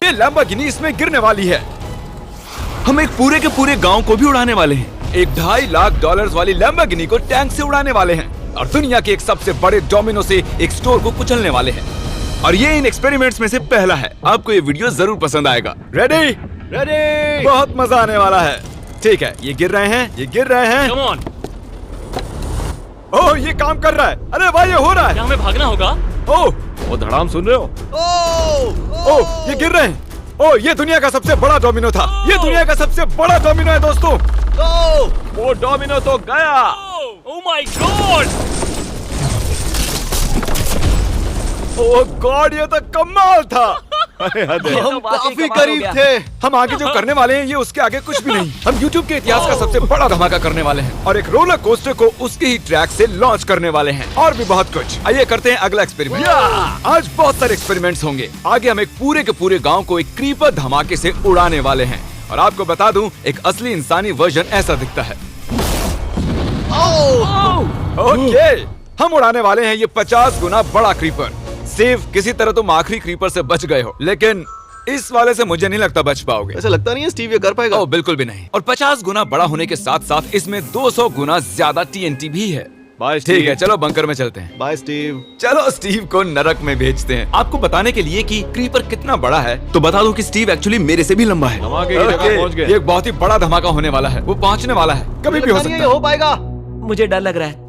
ये लैम्बोर्गिनी इसमें गिरने वाली है। हम एक पूरे के पूरे गांव को भी उड़ाने वाले हैं। एक $2.5 लाख वाली लैम्बोर्गिनी को टैंक से उड़ाने वाले हैं और दुनिया के एक सबसे बड़े डोमिनो से एक स्टोर को कुचलने वाले हैं। और ये इन एक्सपेरिमेंट्स में से पहला है। आपको ये वीडियो जरूर पसंद आएगा। रेडी? रेडी। बहुत मजा आने वाला है। ठीक है, ये गिर रहे हैं, ये गिर रहे हैं। Come on. ओह, ये काम कर रहा है। अरे भाई, ये हो रहा है। क्या हमें भागना होगा? ओह, वो धड़ाम सुन रहे हो? ओह, ये गिर रहे हैं। ओह, ये दुनिया का सबसे बड़ा डोमिनो था। ये दुनिया का सबसे बड़ा डोमिनो है दोस्तों। वो डोमिनो तो गया। Oh my God! Oh God, ये तो कमाल था। अरे हम काफी करीब थे। हम आगे जो करने वाले हैं ये उसके आगे कुछ भी नहीं। हम YouTube के इतिहास का सबसे बड़ा धमाका करने वाले हैं और एक रोलर कोस्टर को उसके ही ट्रैक से लॉन्च करने वाले हैं और भी बहुत कुछ। आइए करते हैं अगला एक्सपेरिमेंट। आज बहुत सारे एक्सपेरिमेंट्स होंगे। आगे हम एक पूरे के पूरे गांव को एक क्रीपर धमाके से उड़ाने वाले हैं और आपको बता दूं, एक असली इंसानी वर्जन ऐसा दिखता है। ओके, हम उड़ाने वाले हैं ये 50 गुना बड़ा क्रीपर। सेफ, किसी तरह तुम आखिरी क्रीपर से बच गए हो, लेकिन इस वाले से मुझे नहीं लगता बच पाओगे। ऐसा लगता नहीं है स्टीव ये कर पाएगा। ओह बिल्कुल भी नहीं। और 50 गुना बड़ा होने के साथ साथ इसमें 200 गुना ज्यादा TNT भी है। बाय ठीक है, चलो बंकर में चलते हैं। Bye Steve. चलो स्टीव को नरक में भेजते हैं। आपको बताने के लिए कि क्रीपर कितना बड़ा है तो बता दूं कि स्टीव एक्चुअली मेरे से भी लंबा है। धमाके की जगह पहुंच गए। ये एक बहुत ही बड़ा धमाका होने वाला है। वो पहुंचने वाला है, कभी भी हो सकता है। हो पाएगा। मुझे डर लग रहा है।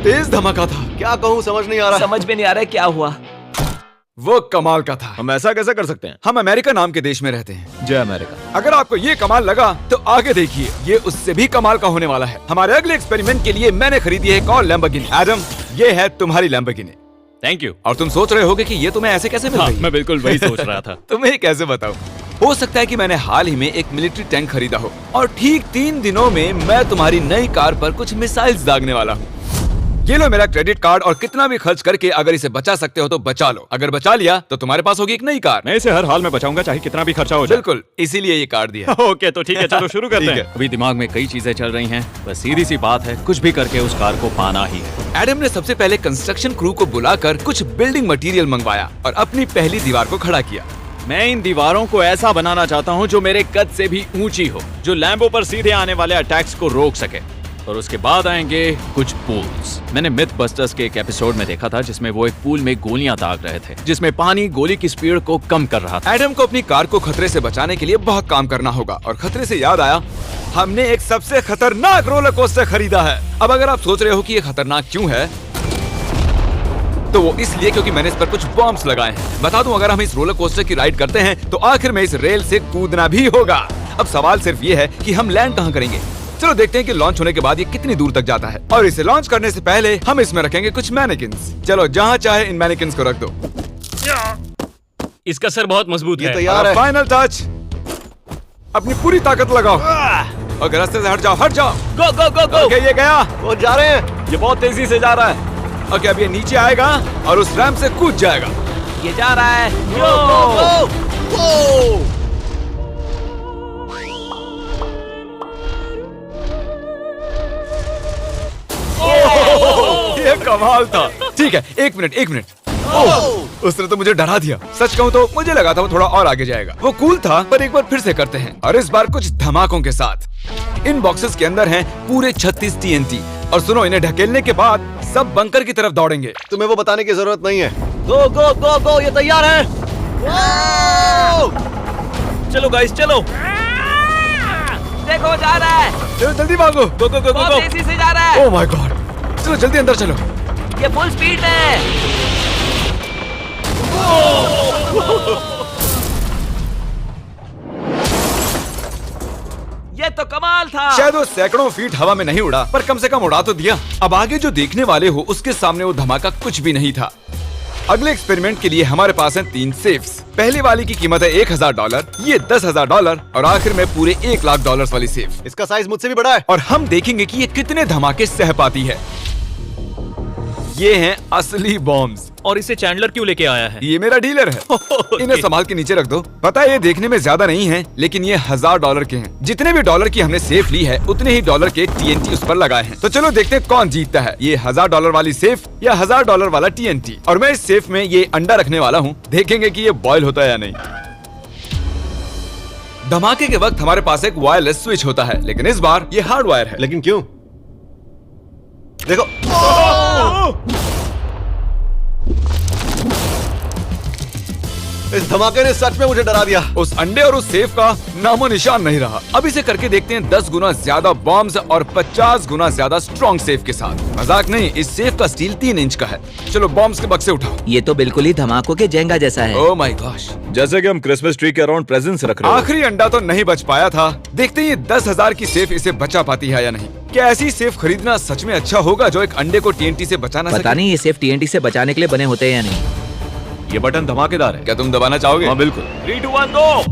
तेज धमाका था। क्या कहूँ समझ नहीं आ रहा। समझ में नहीं आ रहा है क्या हुआ। वो कमाल का था। हम ऐसा कैसे कर सकते हैं? हम अमेरिका नाम के देश में रहते हैं। जय अमेरिका। अगर आपको ये कमाल लगा तो आगे देखिए, ये उससे भी कमाल का होने वाला है। हमारे अगले एक्सपेरिमेंट के लिए मैंने खरीदी है एक और लैम्बोर्गिनी। एडम, ये है तुम्हारी लैम्बोर्गिनी। Thank you. और तुम सोच रहे होगे कि ये तुम्हें ऐसे कैसे मिल हाँ, गई? मैं बिल्कुल वही सोच रहा था। तुम्हें कैसे बताऊं? हो सकता है कि मैंने हाल ही में एक मिलिट्री टैंक खरीदा हो और ठीक 3 दिनों में मैं तुम्हारी नई कार पर कुछ मिसाइल्स दागने वाला हूँ। ये लो मेरा क्रेडिट कार्ड और कितना भी खर्च करके अगर इसे बचा सकते हो तो बचा लो। अगर बचा लिया तो तुम्हारे पास होगी एक नई कार। मैं इसे हर हाल में बचाऊंगा, चाहे कितना भी खर्चा हो जाए। बिल्कुल, इसीलिए ये कार्ड दिया। ओके, तो ठीक है, चलो शुरू करते ठीक हैं। है। अभी दिमाग में कई चीजें चल रही हैं, बस सीधी सी बात है, कुछ भी करके उस कार को पाना ही है। एडम ने सबसे पहले कंस्ट्रक्शन क्रू को बुलाकर कुछ बिल्डिंग मटेरियल मंगवाया और अपनी पहली दीवार को खड़ा किया। मैं इन दीवारों को ऐसा बनाना चाहता हूँ जो मेरे कद से भी ऊंची हो, जो लैम्बो पर सीधे आने वाले अटैक्स को रोक सके। और उसके बाद आएंगे कुछ पूल्स। मैंने मिथ बस्टर्स के एक एपिसोड में देखा था जिसमें वो एक पूल में गोलियां दाग रहे थे, जिसमें पानी गोली की स्पीड को कम कर रहा था। एडम को अपनी कार को खतरे से बचाने के लिए बहुत काम करना होगा और खतरे से याद आया, हमने एक सबसे खतरनाक रोलर कोस्टर खरीदा है। अब अगर आप सोच रहे हो कि ये खतरनाक क्यों है, तो वो इसलिए क्योंकि मैंने इस पर कुछ बॉम्ब्स लगाए हैं। बता दूं, अगर हम इस रोलर कोस्टर की राइड करते हैं तो आखिर में इस रेल से कूदना भी होगा। अब सवाल सिर्फ ये है कि हम लैंड कहाँ करेंगे। चलो देखते हैं कि लॉन्च होने के बाद ये कितनी दूर तक जाता है। और इसे लॉन्च करने से पहले हम इसमें रखेंगे कुछ मैनेकिन्स। चलो जहाँ चाहे इन मैनेकिन्स को रख दो। इसका सर बहुत मजबूत है। तैयार है। फाइनल टच, अपनी पूरी ताकत लगाओ। ओके, रास्ते से हट जाओ, हट जाओ। गो गो गो गो। ओके, ये गया। वो जा रहे हैं, ये बहुत तेजी से जा रहा है। ओके, अब ये नीचे आएगा और उस रैंप से कूद जाएगा। ये जा रहा है। ये कमाल था। ठीक है, एक मिनट। ओह, उसने तो मुझे डरा दिया। सच कहूँ तो मुझे लगा था वो थोड़ा और आगे जाएगा। वो कूल था, पर एक बार फिर से करते हैं और इस बार कुछ धमाकों के साथ। इन बॉक्सेस के अंदर हैं पूरे 36 TNT और सुनो, इन्हें ढकेलने के बाद सब बंकर की तरफ दौड़ेंगे। तुम्हें वो बताने की जरूरत नहीं है। गो गो गो गो, ये तैयार है। चलो गाइस, चलो। देखो, जा रहा है। चलो जल्दी भागो। गो गो गो बहुत तेजी से जा रहा है। ओह माय गॉड, चलो जल्दी अंदर चलो। ये फुल स्पीड है। ये तो कमाल था। शायद वो सैकड़ों फीट हवा में नहीं उड़ा, पर कम से कम उड़ा तो दिया। अब आगे जो देखने वाले हो उसके सामने वो धमाका कुछ भी नहीं था। अगले एक्सपेरिमेंट के लिए हमारे पास हैं 3 सेफ्स। पहली वाली की कीमत है $1000, ये $10,000 और आखिर में पूरे $1 लाख वाली सेफ। इसका साइज मुझसे भी बड़ा है। और हम देखेंगे कि ये कितने धमाके सह पाती है। ये हैं असली बॉम्ब्स। और इसे चैंडलर क्यों लेके आया है? ये मेरा डीलर है। इन्हें संभाल के नीचे रख दो। पता है ये देखने में ज्यादा नहीं है, लेकिन ये $1000 के हैं। जितने भी डॉलर की हमने सेफ ली है, उतने ही डॉलर के TNT उस पर लगाए हैं। तो चलो देखते हैं कौन जीतता है, ये $1000 वाली सेफ या $1000 वाला TNT। और मैं इस सेफ में ये अंडा रखने वाला हूँ, देखेंगे कि ये बॉयल होता है या नहीं। धमाके के वक्त हमारे पास एक वायरलेस स्विच होता है, लेकिन इस बार ये हार्ड वायर है। लेकिन क्यों? देखो, इस धमाके ने सच में मुझे डरा दिया। उस अंडे और उस सेफ का नामो निशान नहीं रहा। अब इसे करके देखते हैं 10 गुना ज्यादा बॉम्ब्स और 50 गुना ज्यादा स्ट्रॉन्ग सेफ के साथ। मजाक नहीं, इस सेफ का स्टील 3 इंच का है। चलो बॉम्ब्स के बक्से उठाओ। ये तो बिल्कुल ही धमाकों के जेंगा जैसा है। ओह माय गॉश, जैसे कि हम क्रिसमस ट्री के अराउंड प्रेजेंट्स रख रहे हैं। आखिरी अंडा तो नहीं बच पाया था। देखते हैं ये 10,000 की सेफ इसे बचा पाती है या नहीं। क्या ऐसी सेफ खरीदना सच में अच्छा होगा जो एक अंडे को TNT से बचा ना सके? पता नहीं ये सेफ TNT से बचाने के लिए बने होते हैं या नहीं। ये बटन धमाकेदार है। क्या तुम दबाना चाहोगे? हाँ बिल्कुल। 3, 2, 1 गो।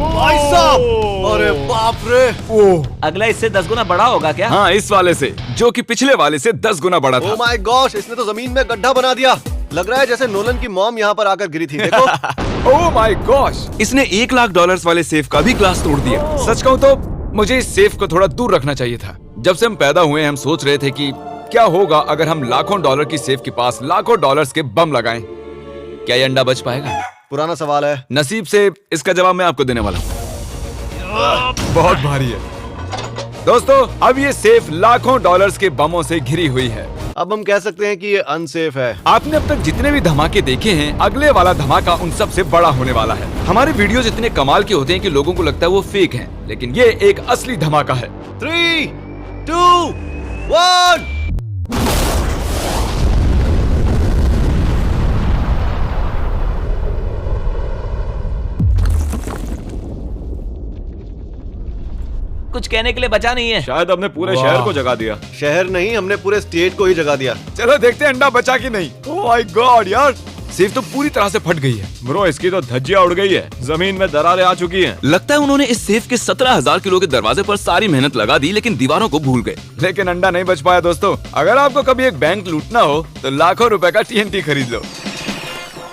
भाई साहब, अरे बाप रे। ओह अगला इससे 10 गुना बड़ा होगा क्या? हाँ, इस वाले से, जो कि पिछले वाले से 10 गुना बड़ा ओ था। माय गॉश, इसने तो जमीन में गड्ढा बना दिया। लग रहा है जैसे नोलन की मॉम यहाँ पर आकर गिरी थी। देखो। ओह माय गॉश, इसने $1,00,000 वाले सेफ का भी ग्लास तोड़ दिया। सच कहूँ तो मुझे इस सेफ को थोड़ा दूर रखना चाहिए था। जब से हम पैदा हुए हम सोच रहे थे कि क्या होगा अगर हम लाखों डॉलर की सेफ के पास लाखों डॉलर्स के बम लगाएं। क्या ये अंडा बच पाएगा? पुराना सवाल है। नसीब से इसका जवाब मैं आपको देने वाला हूँ। बहुत भारी है दोस्तों। अब ये सेफ लाखों डॉलर्स के बमों से घिरी हुई है। अब हम कह सकते हैं कि ये अनसेफ है। आपने अब तक जितने भी धमाके देखे हैं, अगले वाला धमाका उन सब से बड़ा होने वाला है। हमारे वीडियोस इतने कमाल के होते हैं कि लोगों को लगता है वो फेक हैं, लेकिन ये एक असली धमाका है। 3, 2, 1। कुछ कहने के लिए बचा नहीं है। शायद हमने पूरे शहर को जगा दिया। शहर नहीं, हमने पूरे स्टेट को ही जगा दिया। चलो देखते हैं अंडा बचा कि नहीं। ओह माय गॉड यार, सेफ तो पूरी तरह से फट गई है। ब्रो, इसकी तो धज्जियां उड़ गई है। जमीन में दरारें आ चुकी हैं। लगता है उन्होंने इस सेफ के 17,000 किलो के दरवाजे पर सारी मेहनत लगा दी, लेकिन दीवारों को भूल गए। लेकिन अंडा नहीं बच पाया दोस्तों। अगर आपको कभी एक बैंक लूटना हो तो लाखों रुपए का TNT खरीद लो।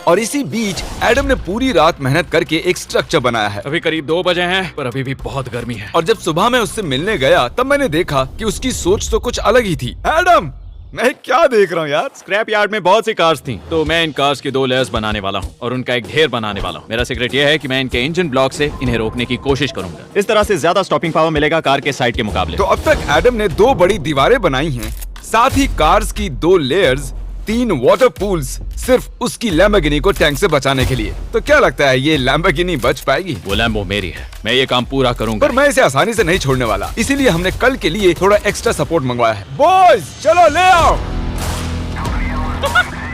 और इसी बीच एडम ने पूरी रात मेहनत करके एक स्ट्रक्चर बनाया है। अभी करीब 2 बजे हैं, पर अभी भी बहुत गर्मी है। और जब सुबह मैं उससे मिलने गया तब मैंने देखा कि उसकी सोच तो कुछ अलग ही थी। एडम, मैं क्या देख रहा हूँ यार? स्क्रैप यार्ड में बहुत सी कार्स थी, तो मैं इन कार्स की 2 लेयर्स बनाने वाला हूँ और उनका एक ढेर बनाने वाला हूँ। मेरा सीक्रेट ये है कि मैं इनके इंजन ब्लॉक से इन्हें रोकने की कोशिश करूंगा। इस तरह से ज्यादा स्टॉपिंग पावर मिलेगा कार के साइड के मुकाबले। तो अब तक एडम ने 2 बड़ी दीवारें बनाई हैं, साथ ही कार्स की 2 लेयर्स, 3 वाटर पूल्स, सिर्फ उसकी लैम्बोर्गिनी को टैंक से बचाने के लिए। तो क्या लगता है ये लैम्बोर्गिनी बच पाएगी? वो लैम्बो मेरी है, मैं ये काम पूरा करूंगा। पर मैं इसे आसानी से नहीं छोड़ने वाला, इसीलिए हमने कल के लिए थोड़ा एक्स्ट्रा सपोर्ट मंगवाया है। बॉयज चलो ले आओ।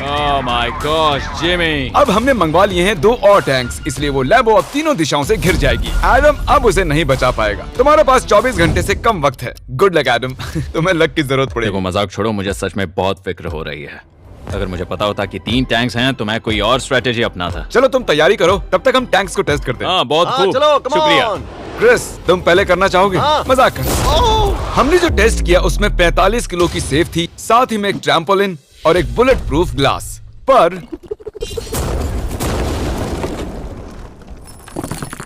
Oh my gosh Jimmy. अब हमने मंगवा लिए हैं 2 और टैंक्स, इसलिए वो लैम्बो अब तीनों दिशाओं से घिर जाएगी। एडम अब उसे नहीं बचा पाएगा। तुम्हारे पास 24 घंटे से कम वक्त है। Good luck Adam. तुम्हें लक की जरूरत पड़ेगी। देखो मजाक छोड़ो, मुझे सच में बहुत फिक्र हो रही है। अगर मुझे पता होता कि 3 टैंक्स हैं तो मैं कोई और स्ट्रेटेजी अपनाता। चलो तुम तैयारी करो, तब तक हम टैंक्स को टेस्ट करते हैं। हाँ बहुत हाँ, खूब, चलो, come शुक्रिया। on। क्रिस, तुम पहले करना चाहोगे? हाँ। मजाक कर। ओह, हमने जो टेस्ट किया उसमें 45 किलो की सेफ थी, साथ ही में एक ट्रैम्पोलिन और एक बुलेट प्रूफ ग्लास। पर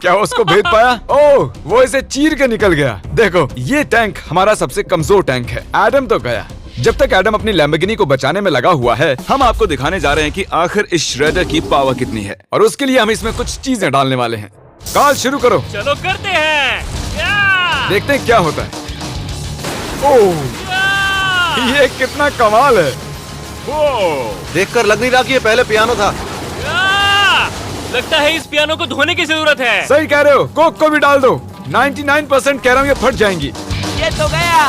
क्या वो उसको भेद पाया? ओह, वो इसे चीर के निकल गया। देखो, ये टैंक हमारा सबसे कमजोर टैंक है। एडम तो गया। जब तक एडम अपनी लैम्बोर्गिनी को बचाने में लगा हुआ है, हम आपको दिखाने जा रहे हैं कि आखिर इस श्रेडर की पावर कितनी है, और उसके लिए हम इसमें कुछ चीजें डालने वाले हैं। कार्ल शुरू करो। चलो करते हैं। देखते हैं क्या होता है। ओह, ये कितना कमाल है। देखकर लग नहीं रहा कि ये पहले पियानो था। लगता है इस पियानो को धोने की जरूरत है। सही कह रहे हो, कोक को भी डाल दो। 99% कह रहा हूँ ये फट जाएंगी। ये तो गया।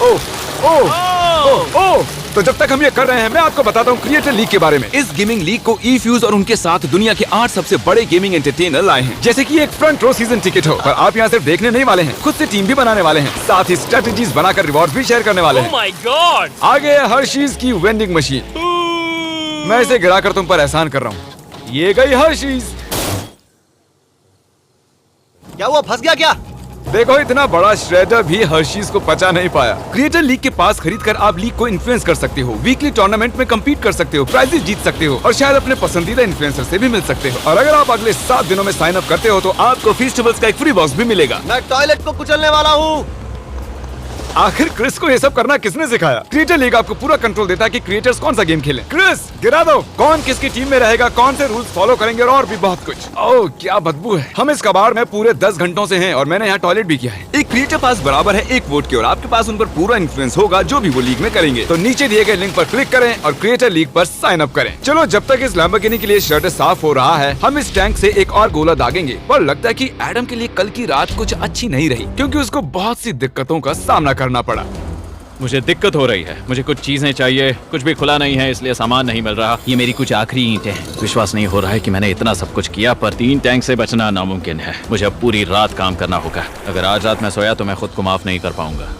ओह ओह ओह ओह। तो जब तक हम ये कर रहे हैं, मैं आपको बताता हूँ क्रिएटर लीग के बारे में। इस गेमिंग लीग को E-Fuse और उनके साथ दुनिया के 8 सबसे बड़े गेमिंग एंटरटेनर लाए हैं। जैसे कि एक फ्रंट रो सीजन टिकट हो, पर आप यहाँ सिर्फ देखने नहीं वाले हैं, खुद से टीम भी बनाने वाले हैं, साथ ही स्ट्रेटेजीज बनाकर रिवॉर्ड भी शेयर करने वाले हैं। My God. आगे है हर्शीज की वेंडिंग मशीन। मैं इसे गिराकर तुम पर एहसान कर रहा हूँ। ये गई हर्शीज। क्या हुआ, फंस गया क्या? देखो इतना बड़ा श्रेडर भी हर्शीज को पचा नहीं पाया। क्रिएटर लीग के पास खरीद कर आप लीग को इन्फ्लुएंस कर सकते हो, वीकली टूर्नामेंट में कम्पीट कर सकते हो, प्राइजेस जीत सकते हो और शायद अपने पसंदीदा इन्फ्लुएंसर से भी मिल सकते हो। और अगर आप अगले 7 दिनों में साइन अप करते हो तो आपको फेस्टिवल्स का एक फ्री बॉक्स भी मिलेगा। मैं टॉयलेट को कुचलने वाला हूँ। आखिर क्रिस को ये सब करना किसने सिखाया? क्रिएटर लीग आपको पूरा कंट्रोल देता है कि क्रिएटर्स कौन सा गेम खेलें। क्रिस गिरा दो, कौन किसकी टीम में रहेगा, कौन से रूल्स फॉलो करेंगे और भी बहुत कुछ। ओह क्या बदबू है। हम इस कबाड़ में पूरे 10 घंटों से हैं और मैंने यहाँ टॉयलेट भी किया है। एक क्रिएटर पास बराबर है एक वोट के और आपके पास उन पर पूरा इन्फ्लुएंस होगा जो भी वो लीग में करेंगे। तो नीचे दिए गए लिंक पर क्लिक करें और क्रिएटर लीग पर साइन अप करें। चलो जब तक इस लैम्बोर्गिनी के लिए शटर साफ हो रहा है, हम इस टैंक से एक और गोला दागेंगे। पर लगता है कि एडम के लिए कल की रात कुछ अच्छी नहीं रही क्योंकि उसको बहुत सी दिक्कतों का सामना करना पड़ा। मुझे दिक्कत हो रही है, मुझे कुछ चीजें चाहिए, कुछ भी खुला नहीं है इसलिए सामान नहीं मिल रहा। ये मेरी कुछ आखिरी ईंटें हैं। विश्वास नहीं हो रहा है कि मैंने इतना सब कुछ किया पर 3 टैंक से बचना नामुमकिन है। मुझे अब पूरी रात काम करना होगा। अगर आज रात मैं सोया तो मैं खुद को माफ नहीं कर पाऊंगा।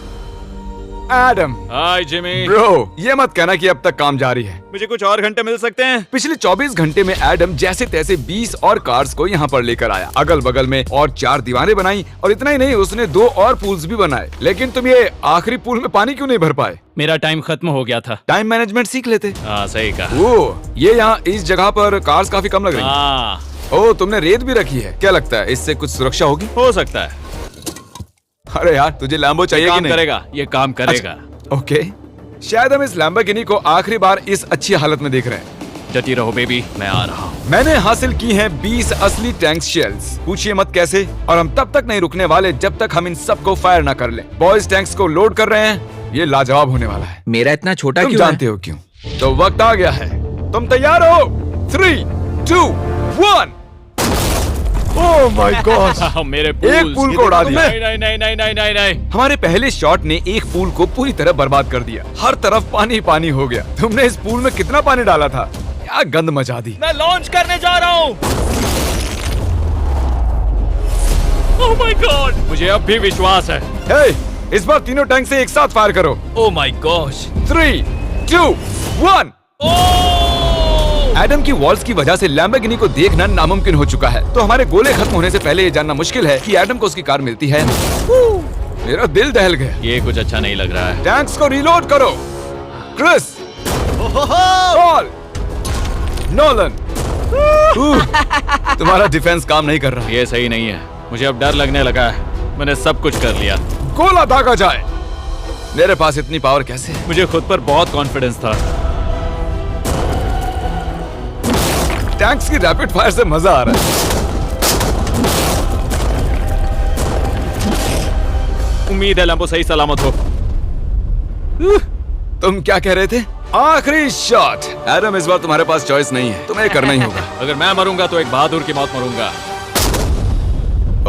एडम हाय जिमी। ब्रो, ये मत कहना कि अब तक काम जारी है। मुझे कुछ और घंटे मिल सकते हैं? पिछले 24 घंटे में एडम जैसे तैसे 20 और कार्स को यहाँ पर लेकर आया, अगल बगल में और 4 दीवारें बनाई और इतना ही नहीं उसने 2 और पूल्स भी बनाए। लेकिन तुम ये आखिरी पूल में पानी क्यों नहीं भर पाए? मेरा टाइम खत्म हो गया था। टाइम मैनेजमेंट सीख लेते। हाँ सही कहा। ओ, ये यहाँ इस जगह पर कार्स काफी कम लग रही हैं। हाँ ओ, तुमने रेत भी रखी है। क्या लगता है इससे कुछ सुरक्षा होगी? हो सकता है। अरे यार तुझे लैम्बो चाहिए कि काम नहीं? करेगा, ये काम करेगा। ओके, शायद हम इस लैम्बोर्गिनी को आखिरी बार इस अच्छी हालत में देख रहे हैं। डटी रहो बेबी, मैं आ रहा हूँ। मैंने हासिल की हैं 20 असली टैंक शेल्स। पूछिए मत कैसे, और हम तब तक नहीं रुकने वाले जब तक हम इन सबको फायर ना कर लें। बॉयज टैंक्स को लोड कर रहे हैं, ये लाजवाब होने वाला है। मेरा इतना छोटा तुम क्यों जानते हो क्यों? तो वक्त आ गया है। तुम तैयार हो? 3, 2, 1। ओह माय गॉड, मेरे एक पूल को उड़ा दिया। नहीं नहीं नहीं नहीं नहीं नहीं। हमारे पहले शॉट ने एक पूल को पूरी तरह बर्बाद कर दिया। हर तरफ पानी पानी हो गया। तुमने इस पूल में कितना पानी डाला था? क्या गंद मचा दी। मैं लॉन्च करने जा रहा हूँ। ओह माय गॉड, मुझे अब भी विश्वास है। हे, इस बार तीनों टैंक से एक साथ फायर करो। Oh my gosh. 3, 2, 1। एडम की वॉल्स की वजह से लैम्बोर्गिनी को देखना नामुमकिन हो चुका है। तो हमारे गोले खत्म होने से पहले ये जानना मुश्किल है कि एडम को उसकी कार मिलती है। मेरा दिल दहल गया। ये कुछ अच्छा नहीं लग रहा है। टैंक्स को रीलोड करो। Chris, Paul, Nolan. तुम्हारा डिफेंस काम नहीं कर रहा। ये सही नहीं है। मुझे अब डर लगने लगा है। मैंने सब कुछ कर लिया। गोला दागा जाए। मेरे पास इतनी पावर कैसे है? मुझे खुद पर बहुत कॉन्फिडेंस था। टैंक्स की रैपिड फायर से मजा आ रहा है। उम्मीद है लैम्बो सही सलामत हो। तुम क्या कह रहे थे? आखिरी शॉट। एडम, इस बार तुम्हारे पास चॉइस नहीं है, तुम्हें करना ही होगा। अगर मैं मरूंगा तो एक बहादुर की मौत मरूंगा।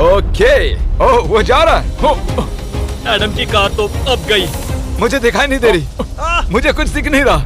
ओके। ओह, वो जा रहा है। ओह, एडम की कार तो अब गई। मुझे दिखाई नहीं दे रही। मुझे कुछ दिख नहीं रहा।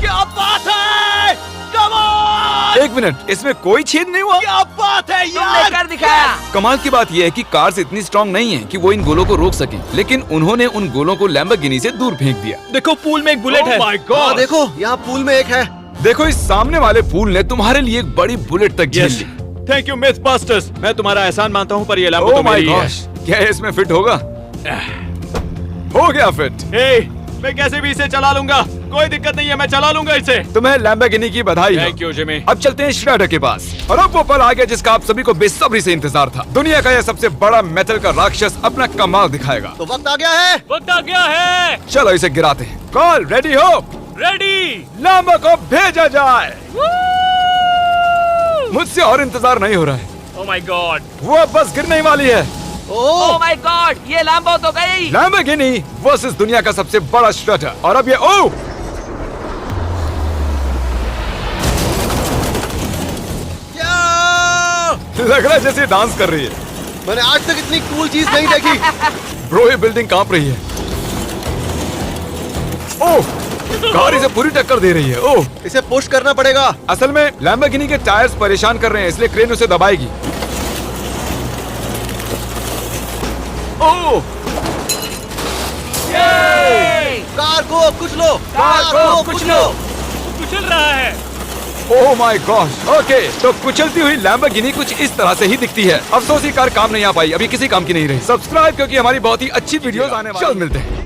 क्या बात है? Come on! एक मिनट, इसमें कोई छेद नहीं हुआ। क्या बात है यार? कर दिखाया। कमाल की बात यह है कि कार्स इतनी स्ट्रांग नहीं है कि वो इन गोलों को रोक सके, लेकिन उन्होंने उन गोलों को लैम्बोर्गिनी से दूर फेंक दिया। देखो पूल में एक बुलेट है। माय हाँ, गॉड। देखो यहाँ पूल में एक है। देखो इस सामने वाले पूल ने तुम्हारे लिए एक बड़ी बुलेट तक झेल ली। Thank you MythBusters. मैं तुम्हारा एहसान मानता हूँ पर ये लैम्बो तो ओह माय मेरी है। गॉश, क्या इसमें फिट होगा? हो गया फिट। हे, मैं कैसे भी इसे चला लूंगा। कोई दिक्कत नहीं है, मैं चला लूंगा इसे। तुम्हें लैम्बोर्गिनी की बधाई हो। Thank you Jimmy. अब चलते हैं श्रेडर के पास। और अब वो पल आ गया जिसका आप सभी को बेसब्री से इंतजार था। दुनिया का यह सबसे बड़ा मेटल का राक्षस अपना कमाल दिखाएगा। तो वक्त आ गया है। वक्त आ गया है। चलो इसे गिराते हैं। कॉल रेडी हो? रेडी। लैम्बो को भेजा जाए। मुझसे और इंतजार नहीं हो रहा है। Oh my God. वो अब बस गिरने ही वाली है। ओह, माय गॉड, ये लैम्बो तो गई। लैम्बोर्गिनी वर्सेस दुनिया का सबसे बड़ा श्रेडर। और अब ये ओह, लग रहा है जैसे डांस कर रही है। मैंने आज तक इतनी कूल चीज नहीं देखी। ब्रो, ये बिल्डिंग कांप रही है। ओह, कार इसे पूरी टक्कर दे रही है। ओह, इसे पुश करना पड़ेगा। असल में लैम्बोर्गिनी के टायर्स परेशान कर रहे हैं, इसलिए क्रेन उसे दबाएगी। ओह, कार को कुचलो, कार को कुचलो। कुचल रहा है। Oh my God. ओके, तो कुचलती हुई लैम्बोर्गिनी कुछ इस तरह से ही दिखती है। अफसोस ये कार काम नहीं आ पाई, अभी किसी काम की नहीं रही। सब्सक्राइब, क्योंकि हमारी बहुत ही अच्छी वीडियोस आने वाली हैं। चल मिलते हैं।